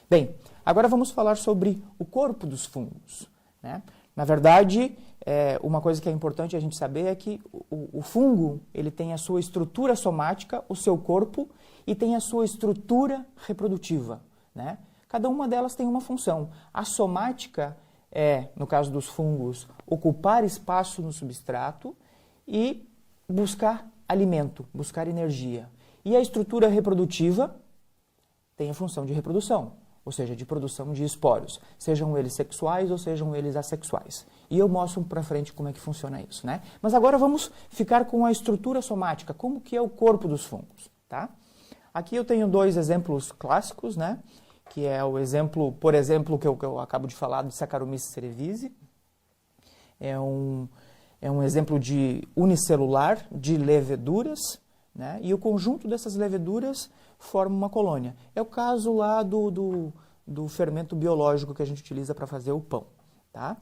Bem, agora vamos falar sobre o corpo dos fungos, né? Na verdade, uma coisa que é importante a gente saber é que o fungo ele tem a sua estrutura somática, o seu corpo, e tem a sua estrutura reprodutiva, né? Cada uma delas tem uma função. A somática é, no caso dos fungos, ocupar espaço no substrato e buscar alimento, buscar energia. E a estrutura reprodutiva tem a função de reprodução, ou seja, de produção de esporos, sejam eles sexuais ou sejam eles assexuais. E eu mostro para frente como é que funciona isso, né? Mas agora vamos ficar com a estrutura somática, como que é o corpo dos fungos, tá? Aqui eu tenho dois exemplos clássicos, né? Que é o exemplo, por exemplo, que eu acabo de falar, de Saccharomyces cerevisiae. É um exemplo de unicelular, de leveduras, né? E o conjunto dessas leveduras forma uma colônia. É o caso lá do fermento biológico que a gente utiliza para fazer o pão, tá?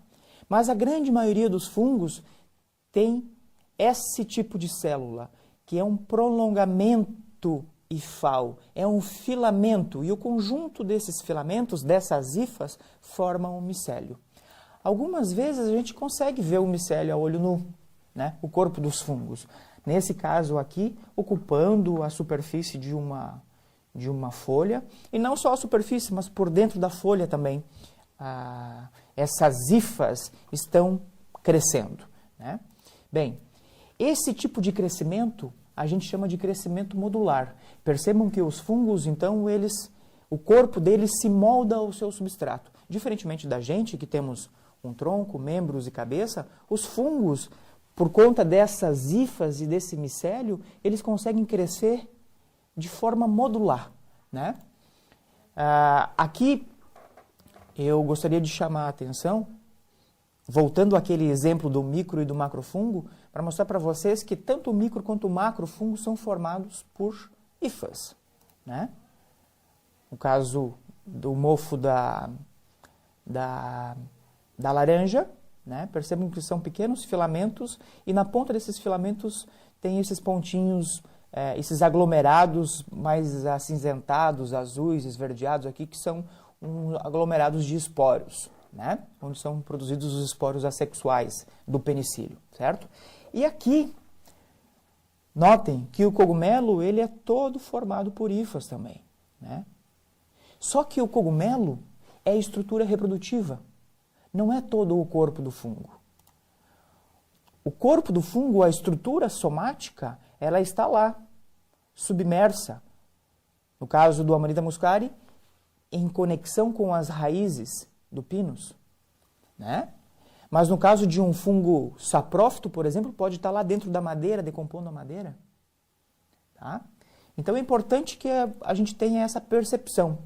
Mas a grande maioria dos fungos tem esse tipo de célula, que é um prolongamento hifal, é um filamento, e o conjunto desses filamentos, dessas hifas, formam um micélio. Algumas vezes a gente consegue ver o micélio a olho nu, né? O corpo dos fungos. Nesse caso aqui, ocupando a superfície de uma folha, e não só a superfície, mas por dentro da folha também, essas hifas estão crescendo, né? Bem, esse tipo de crescimento a gente chama de crescimento modular. Percebam que os fungos, então, o corpo deles se molda ao seu substrato. Diferentemente da gente, que temos um tronco, membros e cabeça, os fungos, por conta dessas hifas e desse micélio, eles conseguem crescer de forma modular, né? Aqui eu gostaria de chamar a atenção, voltando àquele exemplo do micro e do macrofungo, para mostrar para vocês que tanto o micro quanto o macrofungo são formados por hifas, né? No caso do mofo da laranja, né? Percebam que são pequenos filamentos e na ponta desses filamentos tem esses pontinhos, esses aglomerados mais acinzentados, azuis, esverdeados aqui, que são aglomerados de esporos, né? Onde são produzidos os esporos assexuais do penicílio, certo? E aqui, notem que o cogumelo ele é todo formado por hifas também, né? Só que o cogumelo é a estrutura reprodutiva, não é todo o corpo do fungo. O corpo do fungo, a estrutura somática, ela está lá, submersa. No caso do Amanita muscari, em conexão com as raízes do pinus, né? Mas no caso de um fungo saprófito, por exemplo, pode estar lá dentro da madeira, decompondo a madeira, tá? Então é importante que a gente tenha essa percepção,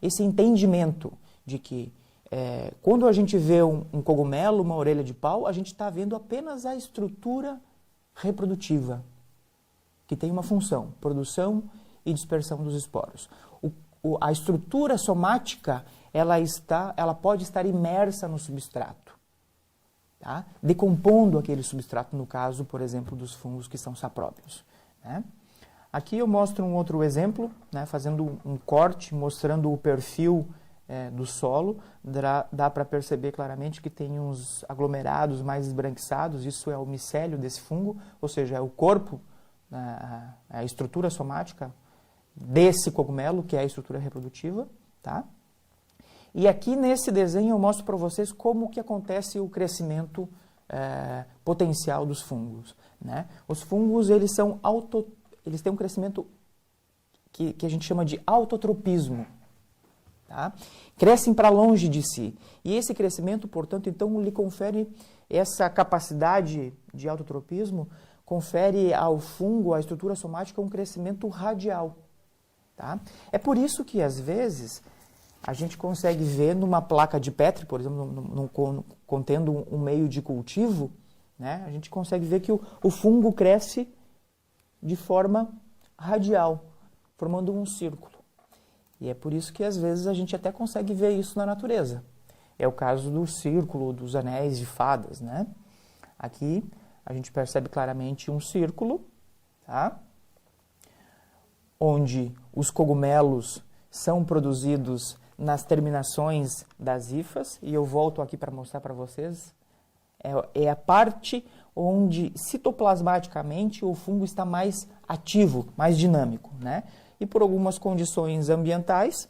esse entendimento de que quando a gente vê um cogumelo, uma orelha de pau, a gente está vendo apenas a estrutura reprodutiva, que tem uma função, produção e dispersão dos esporos. A estrutura somática, ela pode estar imersa no substrato, tá? Decompondo aquele substrato, no caso, por exemplo, dos fungos que são sapróbios, né? Aqui eu mostro um outro exemplo, né, fazendo um corte, mostrando o perfil do solo. Dá para perceber claramente que tem uns aglomerados mais esbranquiçados, isso é o micélio desse fungo, ou seja, é o corpo, a estrutura somática desse cogumelo, que é a estrutura reprodutiva, tá? E aqui nesse desenho eu mostro para vocês como que acontece o crescimento potencial dos fungos, né? Os fungos, eles têm um crescimento que a gente chama de autotropismo, tá? Crescem para longe de si. E esse crescimento, portanto, então, lhe confere essa capacidade de autotropismo, confere ao fungo, à estrutura somática, um crescimento radial, tá? É por isso que, às vezes, a gente consegue ver numa placa de Petri, por exemplo, contendo um meio de cultivo, né? A gente consegue ver que o fungo cresce de forma radial, formando um círculo. E é por isso que, às vezes, a gente até consegue ver isso na natureza. É o caso do círculo, dos anéis de fadas, né? Aqui a gente percebe claramente um círculo, tá? Onde os cogumelos são produzidos nas terminações das hifas, e eu volto aqui para mostrar para vocês, é a parte onde citoplasmaticamente o fungo está mais ativo, mais dinâmico, né? E por algumas condições ambientais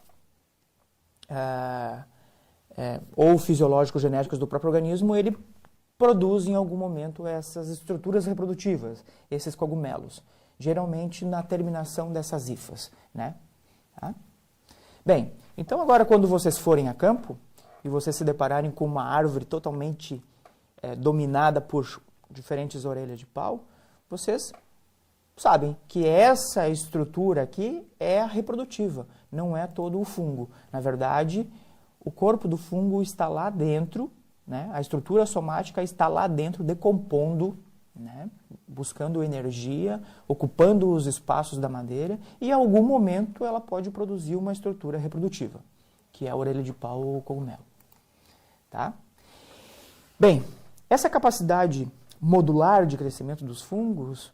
ou fisiológico-genéticas do próprio organismo, ele produz em algum momento essas estruturas reprodutivas, esses cogumelos, geralmente na terminação dessas hifas, né? Tá? Bem, então agora quando vocês forem a campo e vocês se depararem com uma árvore totalmente dominada por diferentes orelhas de pau, vocês sabem que essa estrutura aqui é a reprodutiva, não é todo o fungo. Na verdade, o corpo do fungo está lá dentro, né? A estrutura somática está lá dentro, decompondo, né? Buscando energia, ocupando os espaços da madeira, e em algum momento ela pode produzir uma estrutura reprodutiva, que é a orelha de pau ou cogumelo. Tá? Bem, essa capacidade modular de crescimento dos fungos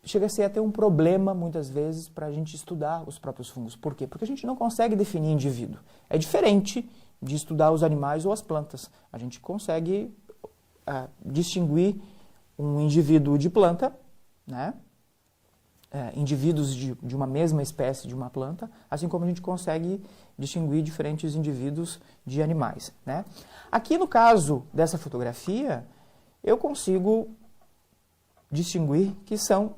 chega a ser até um problema, muitas vezes, para a gente estudar os próprios fungos. Por quê? Porque a gente não consegue definir indivíduo. É diferente de estudar os animais ou as plantas. A gente consegue distinguir um indivíduo de planta, né? Indivíduos de uma mesma espécie de uma planta, assim como a gente consegue distinguir diferentes indivíduos de animais, né? Aqui no caso dessa fotografia, eu consigo distinguir que são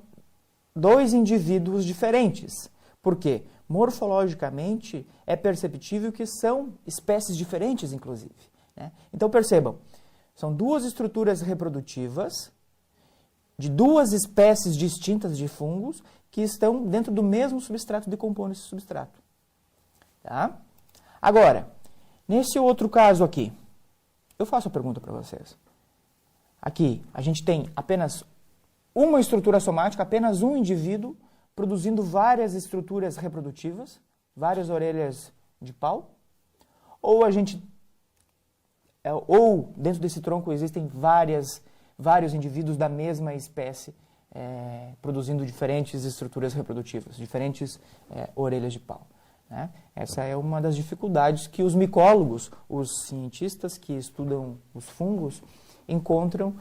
dois indivíduos diferentes. Por quê? Morfologicamente é perceptível que são espécies diferentes, inclusive, né? Então percebam, são duas estruturas reprodutivas de duas espécies distintas de fungos que estão dentro do mesmo substrato, decompondo esse substrato. Tá? Agora, nesse outro caso aqui, eu faço a pergunta para vocês. Aqui, a gente tem apenas uma estrutura somática, apenas um indivíduo produzindo várias estruturas reprodutivas, várias orelhas de pau, ou ou dentro desse tronco existem vários indivíduos da mesma espécie produzindo diferentes estruturas reprodutivas, diferentes orelhas de pau, né? Essa é uma das dificuldades que os micólogos, os cientistas que estudam os fungos, encontram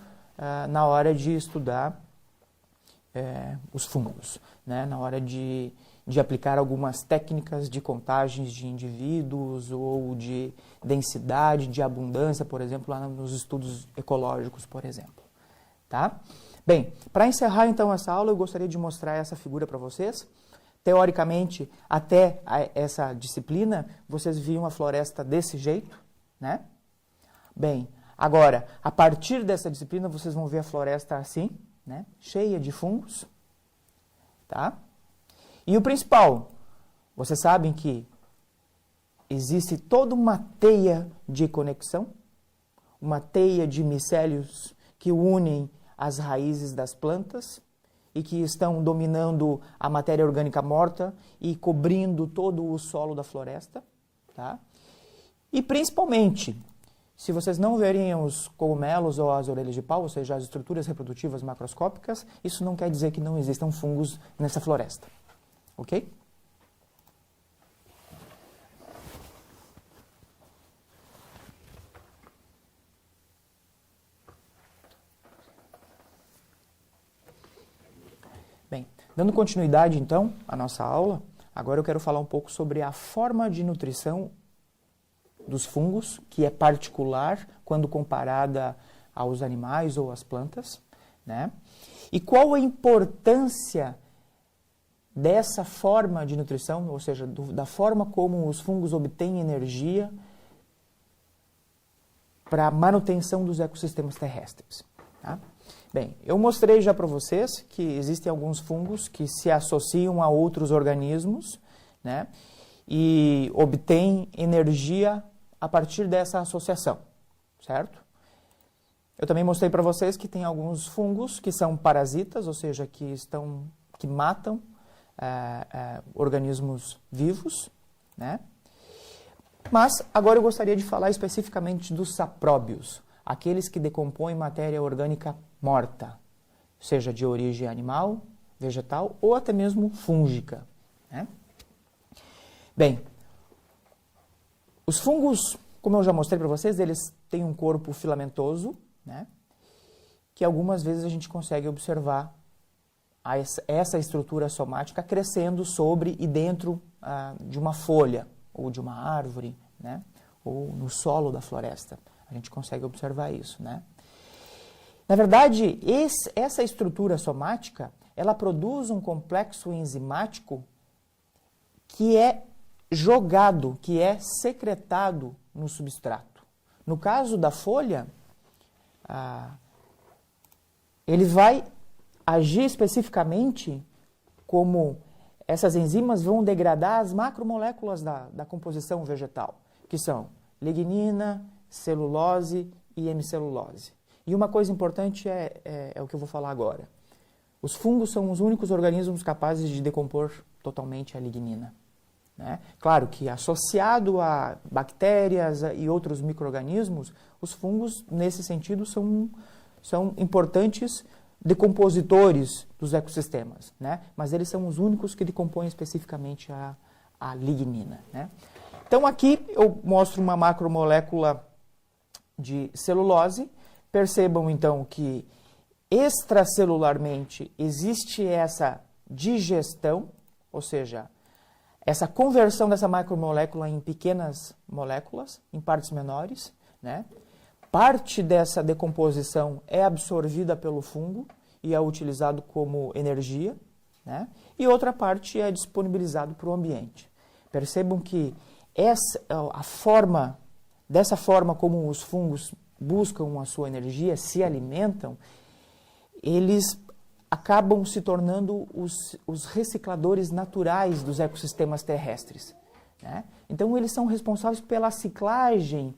na hora de estudar os fungos, né? Na hora de aplicar algumas técnicas de contagens de indivíduos ou de densidade, de abundância, por exemplo, lá nos estudos ecológicos, por exemplo. Tá? Bem, para encerrar então essa aula, eu gostaria de mostrar essa figura para vocês. Teoricamente, até essa disciplina, vocês viam a floresta desse jeito, né? Bem, agora, a partir dessa disciplina, vocês vão ver a floresta assim, né? Cheia de fungos, tá? E o principal, vocês sabem que existe toda uma teia de conexão, uma teia de micélios que unem as raízes das plantas e que estão dominando a matéria orgânica morta e cobrindo todo o solo da floresta, tá? E principalmente, se vocês não verem os cogumelos ou as orelhas de pau, ou seja, as estruturas reprodutivas macroscópicas, isso não quer dizer que não existam fungos nessa floresta. Ok? Bem, dando continuidade então à nossa aula, agora eu quero falar um pouco sobre a forma de nutrição dos fungos, que é particular quando comparada aos animais ou às plantas, né? E qual a importância dessa forma de nutrição, ou seja, da forma como os fungos obtêm energia para a manutenção dos ecossistemas terrestres. Tá? Bem, eu mostrei já para vocês que existem alguns fungos que se associam a outros organismos, né, e obtêm energia a partir dessa associação, certo? Eu também mostrei para vocês que tem alguns fungos que são parasitas, ou seja, que matam organismos vivos, né? Mas agora eu gostaria de falar especificamente dos sapróbios, aqueles que decompõem matéria orgânica morta, seja de origem animal, vegetal ou até mesmo fúngica, né? Bem, os fungos, como eu já mostrei para vocês, eles têm um corpo filamentoso, né, que algumas vezes a gente consegue observar essa estrutura somática crescendo sobre e dentro de uma folha, ou de uma árvore, né, ou no solo da floresta. A gente consegue observar isso, né? Na verdade, essa estrutura somática, ela produz um complexo enzimático que é jogado, que é secretado no substrato. No caso da folha, ele vai agir especificamente como essas enzimas vão degradar as macromoléculas da composição vegetal, que são lignina, celulose e hemicelulose. E uma coisa importante é o que eu vou falar agora. Os fungos são os únicos organismos capazes de decompor totalmente a lignina, né? Claro que associado a bactérias e outros micro-organismos, os fungos, nesse sentido, são importantes decompositores dos ecossistemas, né? Mas eles são os únicos que decompõem especificamente a lignina, né? Então aqui eu mostro uma macromolécula de celulose. Percebam então que extracelularmente existe essa digestão, ou seja, essa conversão dessa macromolécula em pequenas moléculas, em partes menores, né? Parte dessa decomposição é absorvida pelo fungo e é utilizado como energia, né? E outra parte é disponibilizado para o ambiente. Percebam que dessa forma como os fungos buscam a sua energia, se alimentam, eles acabam se tornando os recicladores naturais dos ecossistemas terrestres, né? Então, eles são responsáveis pela ciclagem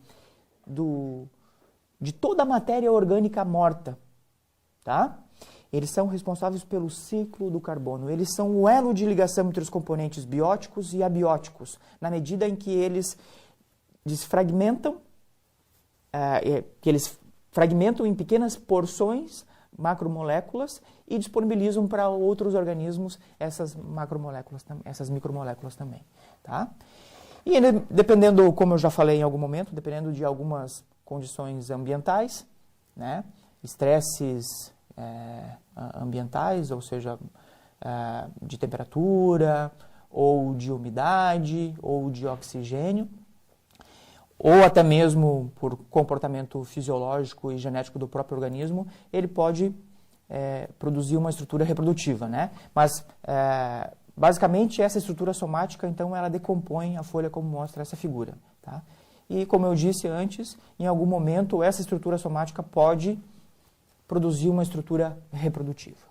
de toda a matéria orgânica morta, tá? Eles são responsáveis pelo ciclo do carbono. Eles são o elo de ligação entre os componentes bióticos e abióticos, na medida em que eles desfragmentam, em pequenas porções macromoléculas e disponibilizam para outros organismos essas macromoléculas, essas micromoléculas também, tá? E dependendo, como eu já falei em algum momento, dependendo de algumas condições ambientais, né, estresses ambientais, ou seja, de temperatura, ou de umidade, ou de oxigênio, ou até mesmo por comportamento fisiológico e genético do próprio organismo, ele pode produzir uma estrutura reprodutiva, né? Mas, basicamente, essa estrutura somática, então, ela decompõe a folha como mostra essa figura, tá? E, como eu disse antes, em algum momento, essa estrutura somática pode produzir uma estrutura reprodutiva.